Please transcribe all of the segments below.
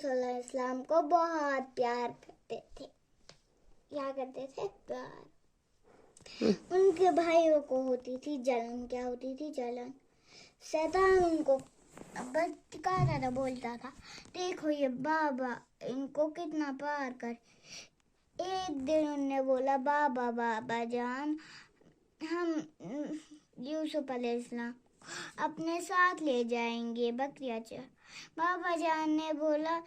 अलैहिस्सलाम को बहुत प्यार करते थे। क्या करते थे? प्यार। उनके भाइयों को होती थी जलन। क्या होती थी? जलन। शैतान उनको भटकाता था, बोलता था देखो ये बाबा इनको कितना प्यार कर। एक दिन उनने बोला बाबा बाबा जान हम यूसुफ अलैहिस्सलाम अपने साथ ले जाएंगे बकरियां चर। बाबा जान ने बोला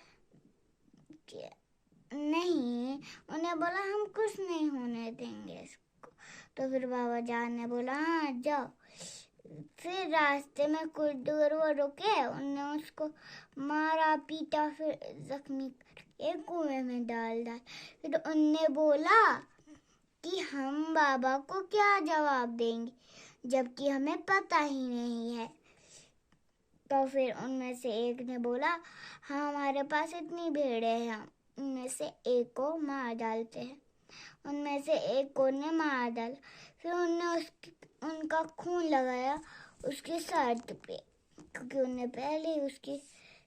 कि नहीं, उन्हें बोला हम कुछ नहीं होने देंगे इसको। तो फिर बाबा जान ने बोला हाँ जाओ। फिर रास्ते में कुछ दूर वो रुके, उन्होंने उसको मारा पीटा, फिर जख्मी करके कुएं में डाल। फिर उनने बोला कि हम बाबा को क्या जवाब देंगे जबकि हमें पता ही नहीं है। तो फिर उनमें से एक ने बोला हाँ हमारे पास इतनी भेड़ें हैं, हम उनमें से एक को मार डालते हैं। उनमें से एक को ने मार डाला। फिर उनने उनका खून लगाया उसकी शर्ट पे, क्योंकि उन्हें पहले ही उसकी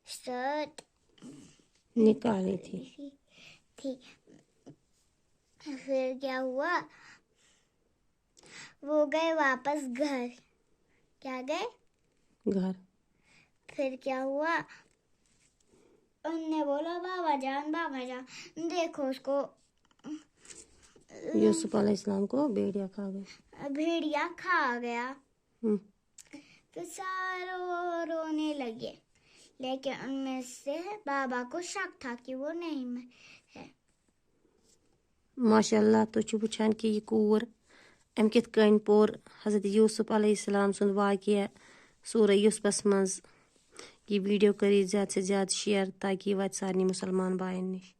शर्ट निकाली थी। फिर क्या हुआ? वो गए वापस घर। क्या गए? घर। फिर क्या हुआ? उनने बोला बाबा जान देखो उसको यूसुफ अलैहिस्सलाम को भेड़िया खा गया। तो सारे रोने लगे, लेकिन उनमें से बाबा को शक था कि वो नहीं है। माशाअल्लाह तो छु वुछान कि ये कोर अम कित कन पोर हजरत यूसुफ अलैहिस्सलाम सुंद वाक़िया सूरह यूसुफस मंज। ये वीडियो करी ज़्यादा से ज़्यादा शेयर ताकि वह सारे मुसलमान भाइयों निश।